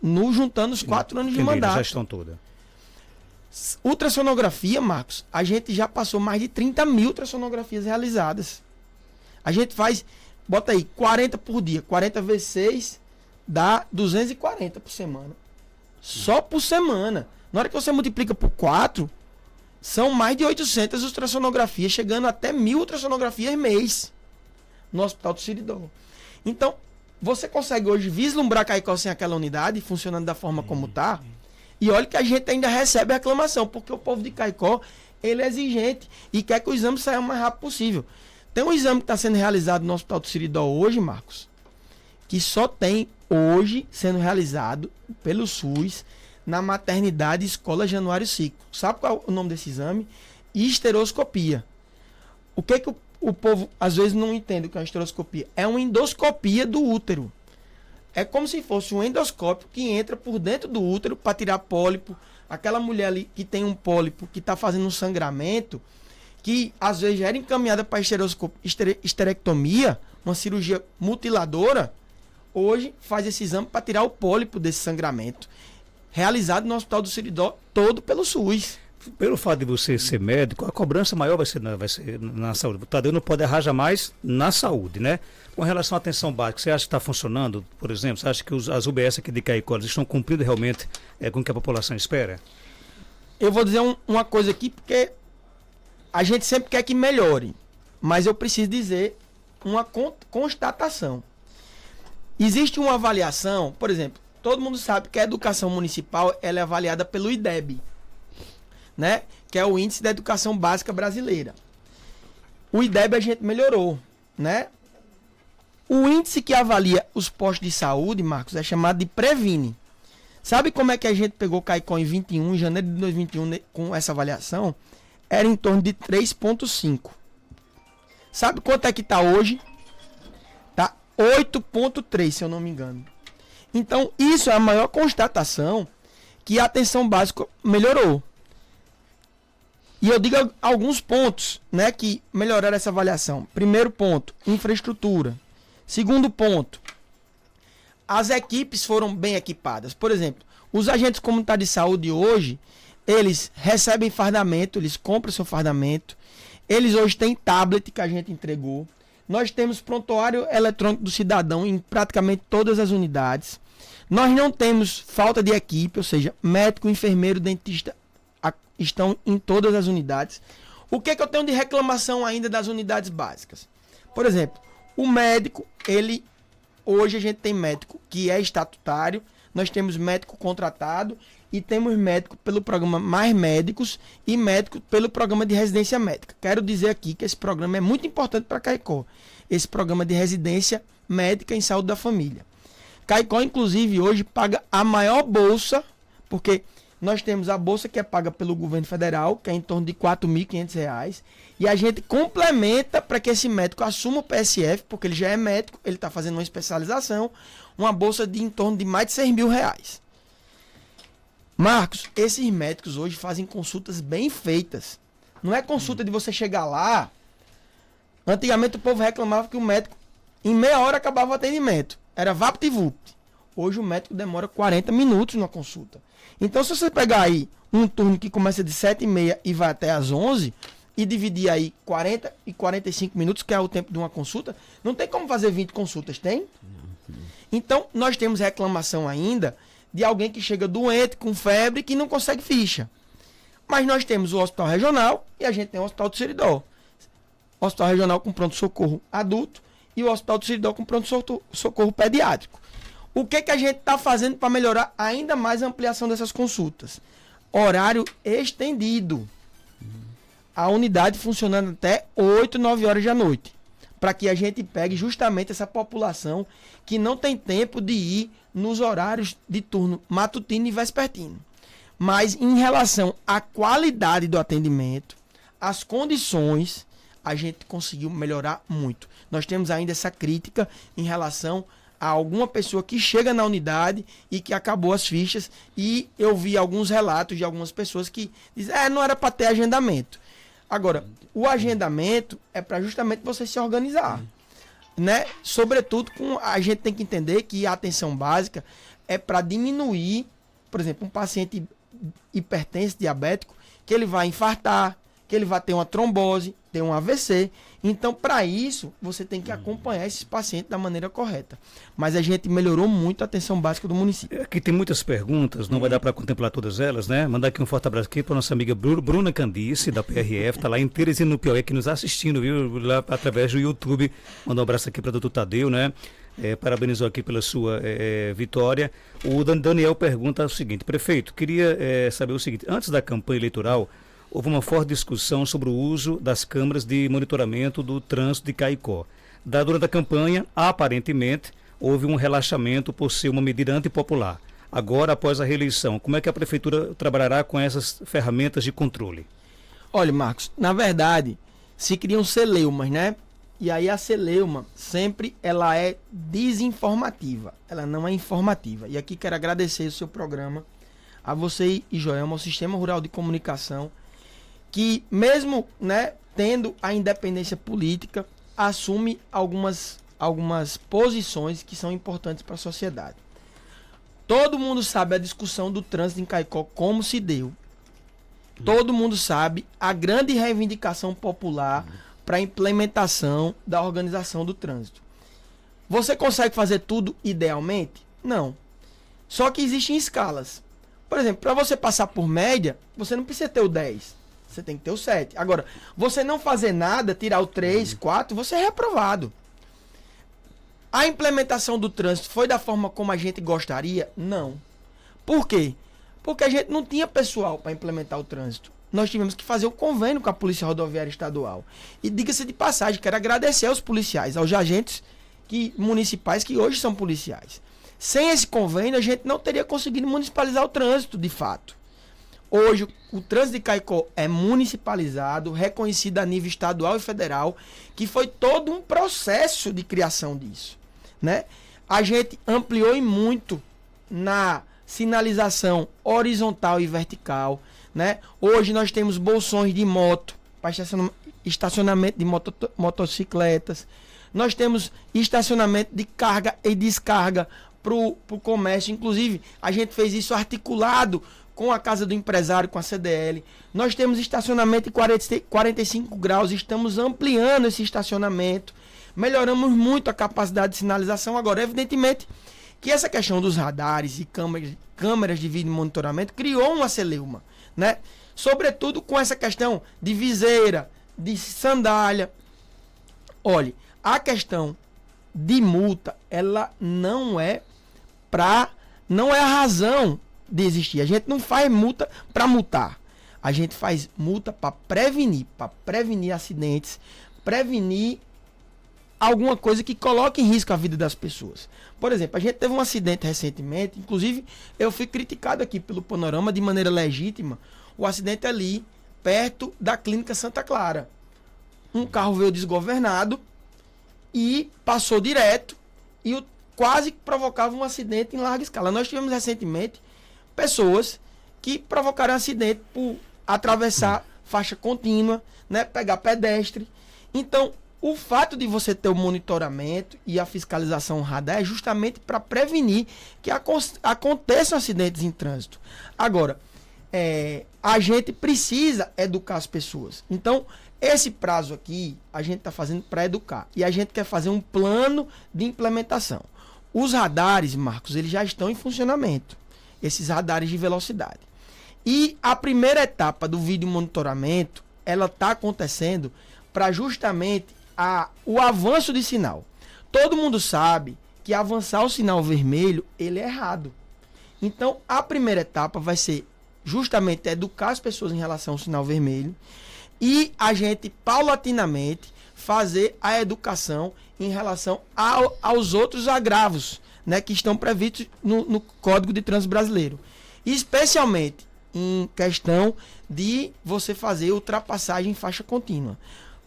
Juntando os 4 anos de mandato. A gestão toda. Ultrassonografia, Marcos, a gente já passou mais de 30.000 ultrassonografias realizadas. A gente faz, bota aí, 40 por dia. 40 vezes 6 dá 240 por semana. Só por semana. Na hora que você multiplica por 4, são mais de 800 ultrassonografias, chegando até 1.000 ultrassonografias mês no Hospital do Siridó. Então, você consegue hoje vislumbrar Caicó sem aquela unidade, funcionando da forma como está? E olha que a gente ainda recebe reclamação, porque o povo de Caicó, ele é exigente e quer que o exame saia o mais rápido possível. Tem um exame que está sendo realizado no Hospital do Siridó hoje, Marcos, que só tem hoje sendo realizado pelo SUS na maternidade Escola Januário Cico. Sabe qual é o nome desse exame? Esteroscopia. O que o povo às vezes não entende o que é uma esteroscopia? É uma endoscopia do útero. É como se fosse um endoscópio que entra por dentro do útero para tirar pólipo. Aquela mulher ali que tem um pólipo, que está fazendo um sangramento, que às vezes já era encaminhada para esterectomia, uma cirurgia mutiladora, hoje faz esse exame para tirar o pólipo desse sangramento. Realizado no Hospital do Siridó, todo pelo SUS. Pelo fato de você ser médico, a cobrança maior vai ser na saúde. O Tadeu não pode errar jamais na saúde, né? Com relação à atenção básica, você acha que está funcionando, por exemplo? Você acha que as UBS aqui de Caicó estão cumprindo realmente com o que a população espera? Eu vou dizer uma coisa aqui, porque a gente sempre quer que melhore, mas eu preciso dizer uma constatação. Existe uma avaliação, por exemplo, todo mundo sabe que a educação municipal ela é avaliada pelo IDEB, né? Que é o Índice da Educação Básica Brasileira. O IDEB a gente melhorou, né? O índice que avalia os postos de saúde, Marcos, é chamado de Previne. Sabe como é que a gente pegou Caicó em janeiro de 2021, com essa avaliação? Era em torno de 3,5. Sabe quanto é que está hoje? Está 8,3, se eu não me engano. Então, isso é a maior constatação que a atenção básica melhorou. E eu digo alguns pontos, né, que melhoraram essa avaliação. Primeiro ponto, infraestrutura. Segundo ponto, as equipes foram bem equipadas. Por exemplo, os agentes comunitários de saúde hoje, eles recebem fardamento, eles compram seu fardamento. Eles hoje têm tablet que a gente entregou. Nós temos prontuário eletrônico do cidadão em praticamente todas as unidades. Nós não temos falta de equipe, ou seja, médico, enfermeiro, dentista estão em todas as unidades. O que eu tenho de reclamação ainda das unidades básicas? Por exemplo, o médico, hoje a gente tem médico que é estatutário, nós temos médico contratado e temos médico pelo programa Mais Médicos e médico pelo programa de residência médica. Quero dizer aqui que esse programa é muito importante para Caicó, esse programa de residência médica em saúde da família. Caicó, inclusive, hoje paga a maior bolsa, porque nós temos a bolsa que é paga pelo governo federal, que é em torno de R$ 4.500, e a gente complementa para que esse médico assuma o PSF, porque ele já é médico, ele está fazendo uma especialização, uma bolsa de em torno de mais de R$ 6.000. Marcos, esses médicos hoje fazem consultas bem feitas. Não é consulta de você chegar lá. Antigamente o povo reclamava que o médico, em meia hora, acabava o atendimento. Era vapt-vupt. Hoje o médico demora 40 minutos na consulta. Então, se você pegar aí um turno que começa de 7h30 e vai até às 11 e dividir aí 40 e 45 minutos, que é o tempo de uma consulta, não tem como fazer 20 consultas, tem? Então, nós temos reclamação ainda de alguém que chega doente, com febre, que não consegue ficha. Mas nós temos o hospital regional e a gente tem o hospital do Siridó. O hospital regional com pronto-socorro adulto e o hospital do Siridó com pronto-socorro pediátrico. O que a gente está fazendo para melhorar ainda mais a ampliação dessas consultas? Horário estendido. A unidade funcionando até 8, 9 horas da noite. Para que a gente pegue justamente essa população que não tem tempo de ir nos horários de turno matutino e vespertino. Mas em relação à qualidade do atendimento, as condições, a gente conseguiu melhorar muito. Nós temos ainda essa crítica em relação a alguma pessoa que chega na unidade e que acabou as fichas, e eu vi alguns relatos de algumas pessoas que dizem, não era para ter agendamento. Agora, o agendamento é para justamente você se organizar, né? Sobretudo, a gente tem que entender que a atenção básica é para diminuir, por exemplo, um paciente hipertenso, diabético, que ele vai infartar, que ele vai ter uma trombose, ter um AVC. Então, para isso, você tem que acompanhar esses pacientes da maneira correta. Mas a gente melhorou muito a atenção básica do município. Aqui tem muitas perguntas, não vai dar para contemplar todas elas, né? Mandar aqui um forte abraço aqui para nossa amiga Bruna Candice, da PRF, está lá em Teresina, no Piauí, aqui nos assistindo, viu? Lá através do YouTube. Mandar um abraço aqui para o doutor Tadeu, né? parabenizou aqui pela sua vitória. O Daniel pergunta o seguinte: prefeito, queria saber o seguinte: antes da campanha eleitoral, houve uma forte discussão sobre o uso das câmeras de monitoramento do trânsito de Caicó. Durante a campanha, aparentemente, houve um relaxamento por ser uma medida antipopular. Agora, após a reeleição, como é que a prefeitura trabalhará com essas ferramentas de controle? Olha, Marcos, na verdade, se criam celeumas, né? E aí a celeuma sempre ela é desinformativa, ela não é informativa. E aqui quero agradecer o seu programa, a você e Joelma, ao Sistema Rural de Comunicação, que mesmo, né, tendo a independência política, assume algumas posições que são importantes para a sociedade. Todo mundo sabe a discussão do trânsito em Caicó, como se deu. Todo mundo sabe a grande reivindicação popular para a implementação da organização do trânsito. Você consegue fazer tudo idealmente? Não. Só que existem escalas. Por exemplo, para você passar por média, você não precisa ter o 10. Você tem que ter o 7. Agora, você não fazer nada, tirar o 3, 4, você é reprovado. A implementação do trânsito foi da forma como a gente gostaria? Não. Por quê? Porque a gente não tinha pessoal para implementar o trânsito. Nós tivemos que fazer um convênio com a Polícia Rodoviária Estadual. E diga-se de passagem, quero agradecer aos policiais, aos agentes municipais que hoje são policiais. Sem esse convênio, a gente não teria conseguido municipalizar o trânsito, de fato. Hoje, o trânsito de Caicó é municipalizado, reconhecido a nível estadual e federal, que foi todo um processo de criação disso, né? A gente ampliou e muito na sinalização horizontal e vertical, né? Hoje nós temos bolsões de moto para estacionamento de motocicletas. Nós temos estacionamento de carga e descarga para o comércio. Inclusive, a gente fez isso articulado com a Casa do Empresário, com a CDL. Nós temos estacionamento em 45 graus, estamos ampliando esse estacionamento. Melhoramos muito a capacidade de sinalização. Agora, evidentemente, que essa questão dos radares e câmeras de vídeo monitoramento criou uma celeuma, né? Sobretudo com essa questão de viseira, de sandália. Olhe, a questão de multa, ela não é a razão de existir. A gente não faz multa para multar. A gente faz multa para prevenir acidentes, prevenir alguma coisa que coloque em risco a vida das pessoas. Por exemplo, a gente teve um acidente recentemente, inclusive eu fui criticado aqui pelo Panorama de maneira legítima, o acidente ali perto da Clínica Santa Clara. Um carro veio desgovernado e passou direto e quase provocava um acidente em larga escala. Nós tivemos recentemente pessoas que provocaram acidente por atravessar faixa contínua, né, pegar pedestre. Então, o fato de você ter o monitoramento e a fiscalização radar é justamente para prevenir que aconteçam acidentes em trânsito. Agora, a gente precisa educar as pessoas. Então, esse prazo aqui, a gente está fazendo para educar. E a gente quer fazer um plano de implementação. Os radares, Marcos, eles já estão em funcionamento. Esses radares de velocidade. E a primeira etapa do vídeo monitoramento, ela está acontecendo para justamente o avanço de sinal. Todo mundo sabe que avançar o sinal vermelho, ele é errado. Então, a primeira etapa vai ser justamente educar as pessoas em relação ao sinal vermelho e a gente, paulatinamente, fazer a educação em relação aos outros agravos, né, que estão previstos no Código de Trânsito Brasileiro. Especialmente em questão de você fazer ultrapassagem em faixa contínua.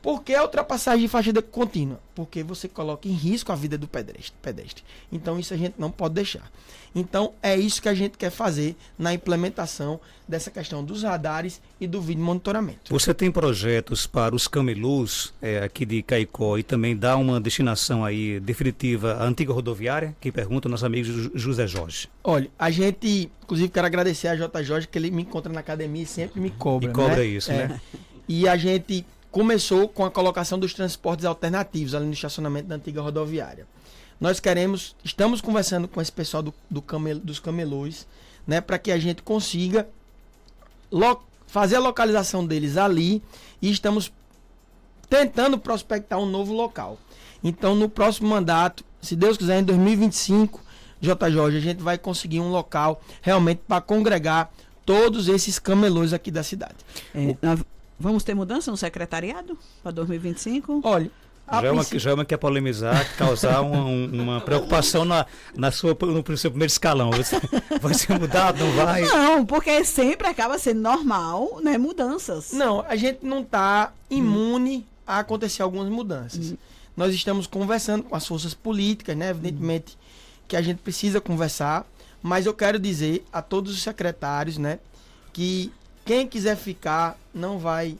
Por que a ultrapassagem em faixa contínua? Porque você coloca em risco a vida do pedestre. Então isso a gente não pode deixar. Então é isso que a gente quer fazer na implementação dessa questão dos radares e do vídeo monitoramento. Você tem projetos para os camelôs aqui de Caicó e também dá uma destinação aí definitiva à antiga rodoviária? Que pergunta o nosso amigo José Jorge. Olha, a gente, inclusive quero agradecer a J. Jorge, que ele me encontra na academia e sempre me cobra. E cobra, né? Isso, né? E a gente começou com a colocação dos transportes alternativos ali no estacionamento da antiga rodoviária. Nós estamos conversando com esse pessoal dos camelôs, né, para que a gente consiga fazer a localização deles ali e estamos tentando prospectar um novo local. Então, no próximo mandato, se Deus quiser, em 2025, J. Jorge, a gente vai conseguir um local realmente para congregar todos esses camelôs aqui da cidade. Vamos ter mudança no secretariado para 2025? Olha, Joelma quer polemizar, causar uma preocupação no seu primeiro escalão. Vai ser mudado, não vai? Não, porque sempre acaba sendo normal, né? Mudanças. Não, a gente não está imune a acontecer algumas mudanças. Nós estamos conversando com as forças políticas, né? Evidentemente que a gente precisa conversar, mas eu quero dizer a todos os secretários, né, que quem quiser ficar não vai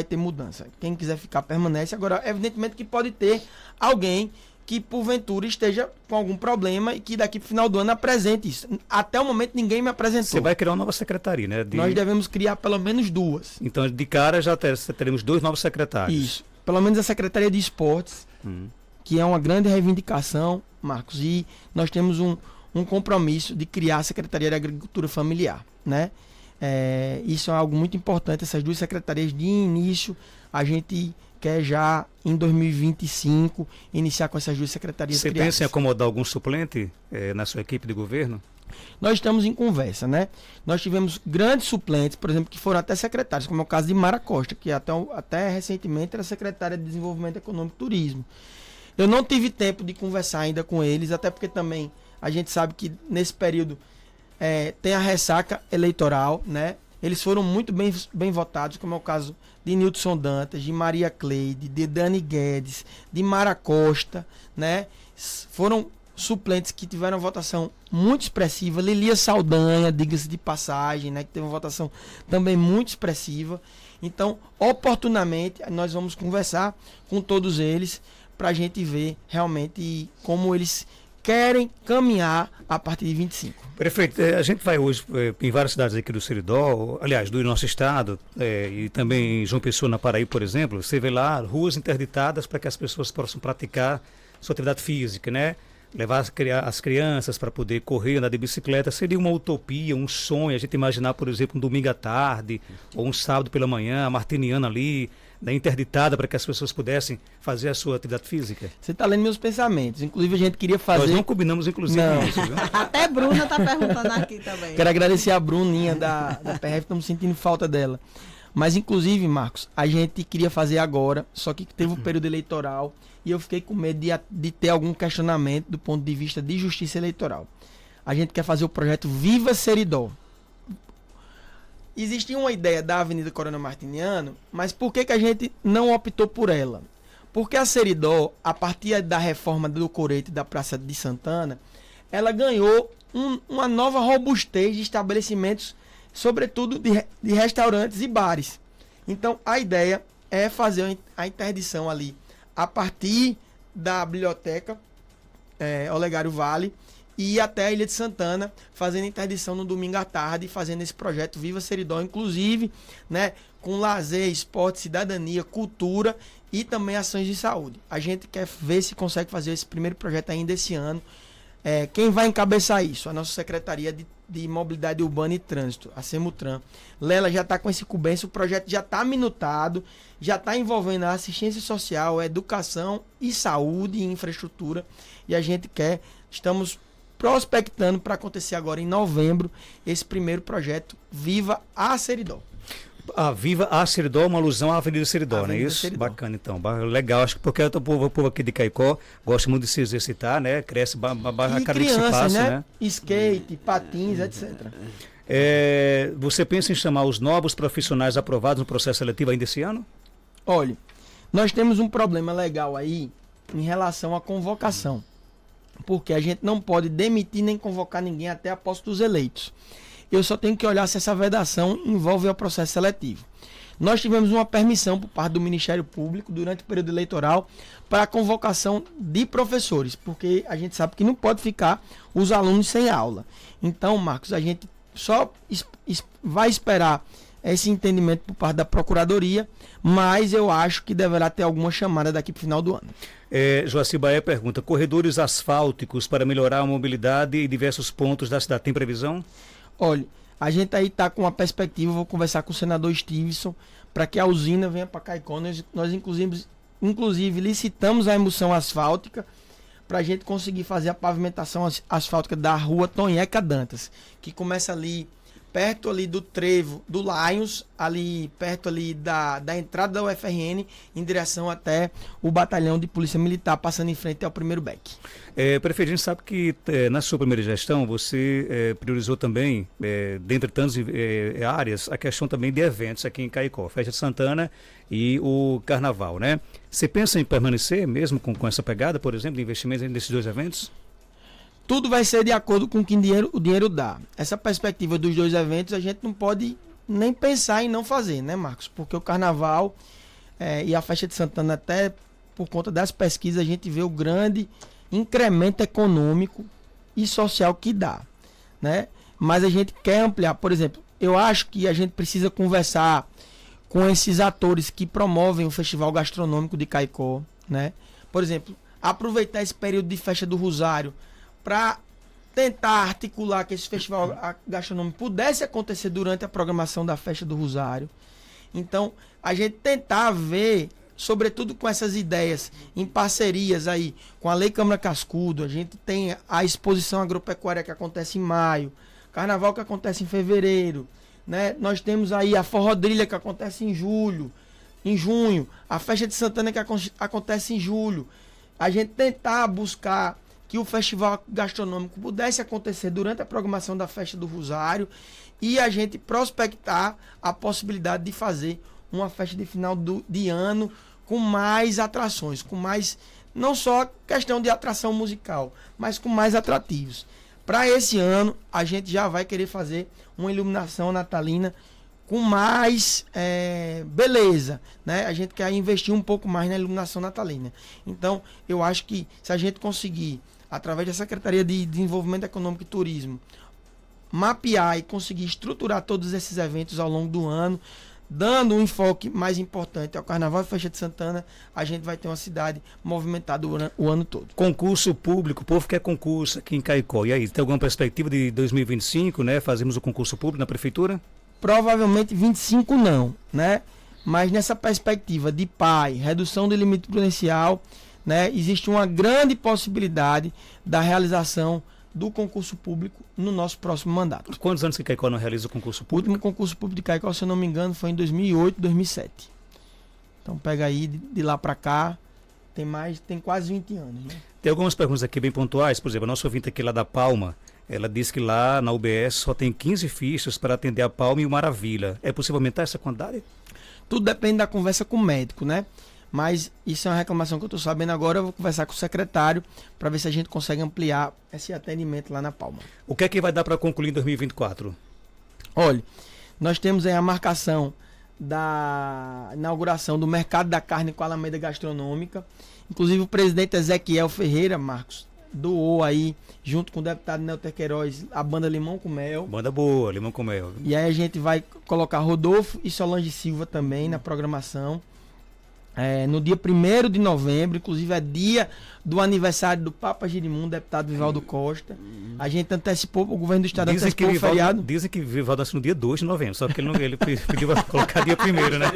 ter mudança. Quem quiser ficar permanece. Agora, evidentemente que pode ter alguém que porventura esteja com algum problema e que daqui para o final do ano apresente isso. Até o momento ninguém me apresentou. Você vai criar uma nova secretaria, né? Nós devemos criar pelo menos 2. Então, de cara, já teremos 2 novos secretários. Isso. Pelo menos a Secretaria de Esportes, que é uma grande reivindicação, Marcos, e nós temos um compromisso de criar a Secretaria de Agricultura Familiar, né? Isso é algo muito importante, essas 2 secretarias de início, a gente quer já em 2025 iniciar com essas 2 secretarias criadas. Você pensa em acomodar algum suplente na sua equipe de governo? Nós estamos em conversa, né? Nós tivemos grandes suplentes, por exemplo, que foram até secretários, como é o caso de Mara Costa, que até recentemente era secretária de Desenvolvimento Econômico e Turismo. Eu não tive tempo de conversar ainda com eles, até porque também a gente sabe que nesse período tem a ressaca eleitoral, né? Eles foram muito bem votados, como é o caso de Nilton Dantas, de Maria Cleide, de Dani Guedes, de Mara Costa, né? Foram suplentes que tiveram uma votação muito expressiva. Lilia Saldanha, diga-se de passagem, né? Que teve uma votação também muito expressiva. Então, oportunamente, nós vamos conversar com todos eles para a gente ver realmente como eles querem caminhar a partir de 25. Prefeito, a gente vai hoje em várias cidades aqui do Seridó, aliás, do nosso estado, e também em João Pessoa, na Paraíba, por exemplo, você vê lá ruas interditadas para que as pessoas possam praticar sua atividade física, né? Levar as crianças para poder correr, andar de bicicleta, seria uma utopia, um sonho, a gente imaginar, por exemplo, um domingo à tarde, ou um sábado pela manhã, a Martiniana ali, né, interditada para que as pessoas pudessem fazer a sua atividade física. Você está lendo meus pensamentos. Inclusive, a gente queria fazer... Nós não combinamos, inclusive, isso, viu? Até Bruna está perguntando aqui também. Quero agradecer a Bruninha da PRF, estamos sentindo falta dela. Mas, inclusive, Marcos, a gente queria fazer agora, só que teve um período eleitoral e eu fiquei com medo de ter algum questionamento do ponto de vista de justiça eleitoral. A gente quer fazer o projeto Viva Seridó. Existia uma ideia da Avenida Coronel Martiniano, mas por que a gente não optou por ela? Porque a Seridó, a partir da reforma do Coreto e da Praça de Santana, ela ganhou uma nova robustez de estabelecimentos, sobretudo de restaurantes e bares. Então, a ideia é fazer a interdição ali, a partir da biblioteca Olegário Vale e até a Ilha de Santana, fazendo interdição no domingo à tarde, fazendo esse projeto Viva Seridó, inclusive, né, com lazer, esporte, cidadania, cultura e também ações de saúde. A gente quer ver se consegue fazer esse primeiro projeto ainda esse ano. Quem vai encabeçar isso? A nossa Secretaria de Mobilidade Urbana e Trânsito, a Semutran. Lela já está com esse incumbência, o projeto já está minutado, já está envolvendo a assistência social, a educação e saúde e infraestrutura. E a gente estamos prospectando para acontecer agora em novembro, esse primeiro projeto Viva a Seridó. Viva a Seridó é uma alusão à Avenida Seridó, não é isso? Seridó. Bacana, então. Legal, acho que porque o povo aqui de Caicó gosta muito de se exercitar, né? Cresce a cada dia que se passa, né? Skate, patins, etc. Você pensa em chamar os novos profissionais aprovados no processo seletivo ainda esse ano? Olha, nós temos um problema legal aí em relação à convocação. Porque a gente não pode demitir nem convocar ninguém até a posse dos eleitos. Eu só tenho que olhar se essa vedação envolve o processo seletivo. Nós tivemos uma permissão por parte do Ministério Público durante o período eleitoral para a convocação de professores, porque a gente sabe que não pode ficar os alunos sem aula. Então, Marcos, a gente só vai esperar esse entendimento por parte da Procuradoria, mas eu acho que deverá ter alguma chamada daqui para o final do ano. Joaci Baé pergunta, corredores asfálticos para melhorar a mobilidade em diversos pontos da cidade, tem previsão? Olha, a gente aí está com uma perspectiva, vou conversar com o senador Stevenson, para que a usina venha para Caicó. Nós inclusive licitamos a emulsão asfáltica para a gente conseguir fazer a pavimentação asfáltica da rua Tonheca Dantas, que começa ali perto ali do trevo do Lions, ali perto ali da entrada da UFRN, em direção até o batalhão de polícia militar, passando em frente ao primeiro beck. Prefeito, a gente sabe que na sua primeira gestão você priorizou também, dentre tantas áreas, a questão também de eventos aqui em Caicó, Festa de Santana e o Carnaval, né? Você pensa em permanecer mesmo com essa pegada, por exemplo, de investimentos nesses dois eventos? Tudo vai ser de acordo com o que o dinheiro dá. Essa perspectiva dos dois eventos a gente não pode nem pensar em não fazer, né, Marcos? Porque o Carnaval e a Festa de Santana, até por conta das pesquisas, a gente vê o grande incremento econômico e social que dá, né? Mas a gente quer ampliar. Por exemplo, eu acho que a gente precisa conversar com esses atores que promovem o Festival Gastronômico de Caicó, né? Por exemplo, aproveitar esse período de Festa do Rosário para tentar articular que esse festival gastronômico pudesse acontecer durante a programação da Festa do Rosário. Então, a gente tentar ver, sobretudo com essas ideias, em parcerias aí com a Lei Câmara Cascudo, a gente tem a exposição agropecuária que acontece em maio, Carnaval que acontece em fevereiro, né? Nós temos aí a Forrodrilha que acontece em junho, a Festa de Santana que acontece em julho. A gente tentar buscar que o festival gastronômico pudesse acontecer durante a programação da Festa do Rosário e a gente prospectar a possibilidade de fazer uma festa de final de ano com mais atrações, com mais, não só questão de atração musical, mas com mais atrativos. Para esse ano, a gente já vai querer fazer uma iluminação natalina com mais beleza, né? A gente quer investir um pouco mais na iluminação natalina. Então, eu acho que se a gente conseguir, através da Secretaria de Desenvolvimento Econômico e Turismo, mapear e conseguir estruturar todos esses eventos ao longo do ano, dando um enfoque mais importante ao Carnaval e Festa de Santana, a gente vai ter uma cidade movimentada o ano todo. Concurso público, o povo quer concurso aqui em Caicó. E aí, tem alguma perspectiva de 2025, né? Fazemos o concurso público na prefeitura? Provavelmente 25 não, né? Mas nessa perspectiva de PAI, redução do limite prudencial, né, existe uma grande possibilidade da realização do concurso público no nosso próximo mandato. Há quantos anos que Caicó não realiza o concurso público? O último concurso público de Caicó, se eu não me engano, foi em 2008, 2007. Então pega aí de lá para cá, tem quase 20 anos. Né? Tem algumas perguntas aqui bem pontuais. Por exemplo, a nossa ouvinte aqui lá da Palma, ela disse que lá na UBS só tem 15 fichas para atender a Palma e o Maravilha. É possível aumentar essa quantidade? Tudo depende da conversa com o médico, né? Mas isso é uma reclamação que eu estou sabendo agora. Eu vou conversar com o secretário para ver se a gente consegue ampliar esse atendimento lá na Palma. O que é que vai dar para concluir em 2024? Olha, nós temos aí a marcação da inauguração do Mercado da Carne com a Alameda Gastronômica. Inclusive o presidente Ezequiel Ferreira, Marcos, doou aí, junto com o deputado Nelter Queiroz, a banda Limão com Mel. Banda boa, Limão com Mel. E aí a gente vai colocar Rodolfo e Solange Silva também na programação. No dia 1º de novembro, inclusive é dia do aniversário do Papa Girimundo, deputado Vivaldo Costa. A gente antecipou, o governo do estado antecipou o feriado. Dizem que Vivaldo nasceu no dia 2 de novembro, só que ele pediu para colocar dia 1º, né?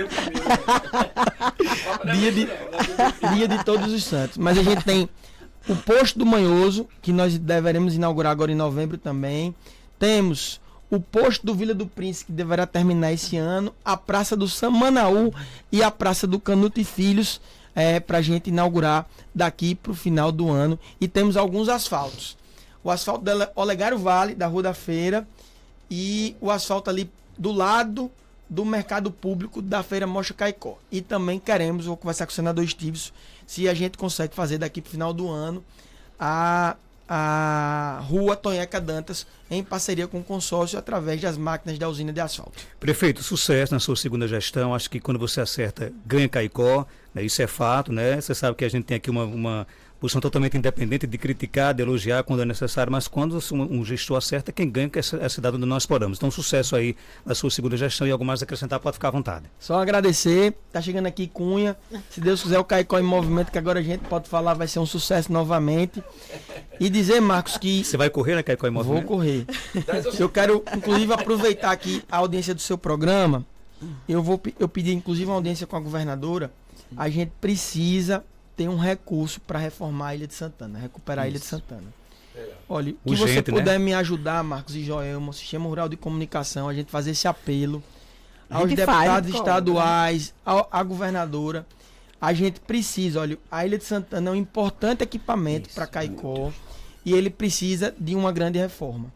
dia de Todos os Santos. Mas a gente tem o Posto do Manhoso, que nós deveremos inaugurar agora em novembro também. Temos o Posto do Vila do Príncipe, que deverá terminar esse ano, a Praça do Samanaú e a Praça do Canuto e Filhos, para a gente inaugurar daqui para o final do ano. E temos alguns asfaltos. O asfalto da Olegário Vale, da Rua da Feira, e o asfalto ali do lado do mercado público da Feira Mocha Caicó. E também vou conversar com o senador Estives, se a gente consegue fazer daqui para o final do ano a Rua Tonheca Dantas, em parceria com o consórcio, através das máquinas da usina de asfalto. Prefeito, sucesso na sua segunda gestão. Acho que quando você acerta, ganha Caicó, né? Isso é fato, né? Você sabe que a gente tem aqui uma posição totalmente independente de criticar, de elogiar quando é necessário, mas quando um gestor acerta, quem ganha é a cidade onde nós moramos. Então, sucesso aí na sua segunda gestão, e algo mais a acrescentar, pode ficar à vontade. Só agradecer, tá chegando aqui Cunha, se Deus quiser o Caicó em movimento, que agora a gente pode falar, vai ser um sucesso novamente. E dizer, Marcos, que... Você vai correr, né, Caicó em movimento? Vou correr. Eu quero, inclusive, aproveitar aqui a audiência do seu programa. Eu pedi, inclusive, uma audiência com a governadora. A gente precisa ter um recurso para reformar a Ilha de Santana, recuperar a Ilha de Santana. Olha, que Urgente, você puder né? me ajudar, Marcos e Joelma, o Sistema Rural de Comunicação, a gente fazer esse apelo A aos gente faz, deputados cobra. estaduais, à governadora. A gente precisa, olha, a Ilha de Santana é um importante equipamento para Caicó e ele precisa de uma grande reforma.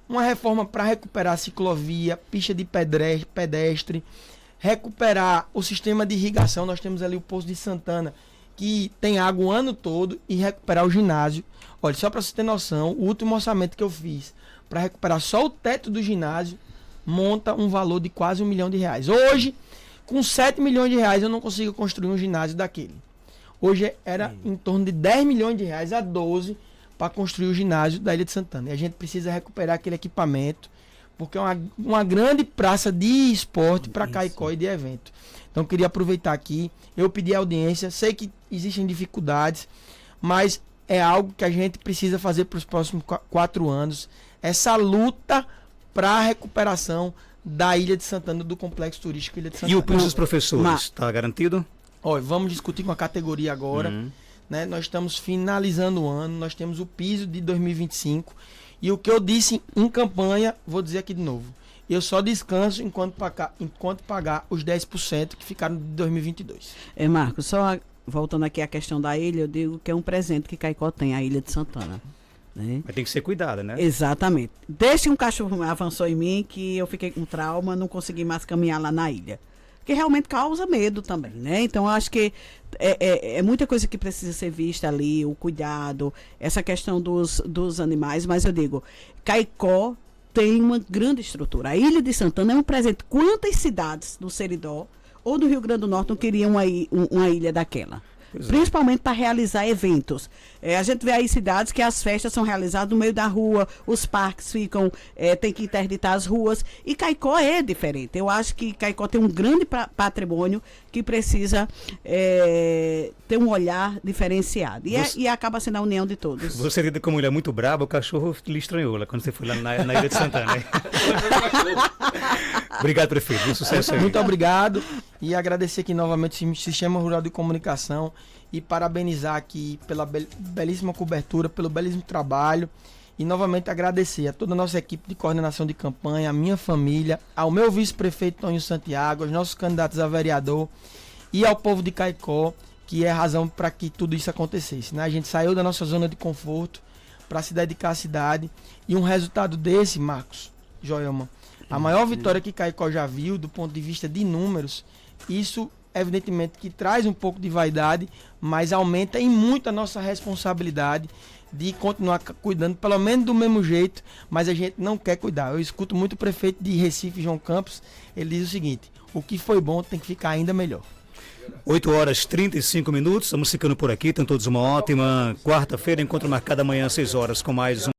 Uma reforma para recuperar a ciclovia, pista de pedestre, recuperar o sistema de irrigação. Nós temos ali o Poço de Santana, que tem água o ano todo, e recuperar o ginásio. Olha, só para você ter noção, o último orçamento que eu fiz para recuperar só o teto do ginásio monta um valor de quase R$1 milhão. Hoje, com 7 milhões de reais, eu não consigo construir um ginásio daquele. Hoje era em torno de 10 milhões de reais a 12 para construir o ginásio da Ilha de Santana. E a gente precisa recuperar aquele equipamento, porque é uma grande praça de esporte para Caicó e de evento. Então, eu queria aproveitar aqui, eu pedi audiência, sei que existem dificuldades, mas é algo que a gente precisa fazer para os próximos 4 anos, essa luta para a recuperação da Ilha de Santana, do Complexo Turístico Ilha de Santana. E o piso dos professores, está garantido? Olha, vamos discutir com a categoria agora, né? Nós estamos finalizando o ano, nós temos o piso de 2025, e o que eu disse em campanha, vou dizer aqui de novo, eu só descanso enquanto pagar os 10% que ficaram de 2022. Marcos, só voltando aqui à questão da ilha, eu digo que é um presente que Caicó tem, a Ilha de Santana. Né? Mas tem que ser cuidada, né? Exatamente. Desde que um cachorro avançou em mim, que eu fiquei com trauma, não consegui mais caminhar lá na ilha. Que realmente causa medo também, né? Então, eu acho que é muita coisa que precisa ser vista ali, o cuidado, essa questão dos animais, mas eu digo, Caicó tem uma grande estrutura. A Ilha de Santana é um presente. Quantas cidades do Seridó ou do Rio Grande do Norte não queriam uma ilha daquela? Principalmente para realizar eventos. A gente vê aí cidades que as festas são realizadas no meio da rua, os parques ficam, tem que interditar as ruas, e Caicó é diferente. Eu acho que Caicó tem um grande patrimônio que precisa ter um olhar diferenciado. E acaba sendo a união de todos. Você lida com uma mulher muito braba, o cachorro lhe estranhou lá quando você foi lá na Ilha de Santana. Né? Obrigado, prefeito. Um sucesso aí. Muito obrigado. E agradecer aqui novamente o Sistema Rural de Comunicação e parabenizar aqui pela belíssima cobertura, pelo belíssimo trabalho. E novamente agradecer a toda a nossa equipe de coordenação de campanha, a minha família, ao meu vice-prefeito Tonho Santiago, aos nossos candidatos a vereador e ao povo de Caicó, que é a razão para que tudo isso acontecesse. Né? A gente saiu da nossa zona de conforto para se dedicar à cidade. E um resultado desse, Marcos, Joelma, a maior vitória que Caicó já viu, do ponto de vista de números, isso evidentemente que traz um pouco de vaidade, mas aumenta em muito a nossa responsabilidade de continuar cuidando, pelo menos do mesmo jeito, mas a gente não quer cuidar. Eu escuto muito o prefeito de Recife, João Campos, ele diz o seguinte: o que foi bom tem que ficar ainda melhor. 8h35, estamos ficando por aqui, tenham todos uma ótima quarta-feira, encontro marcado amanhã às 6 horas com mais um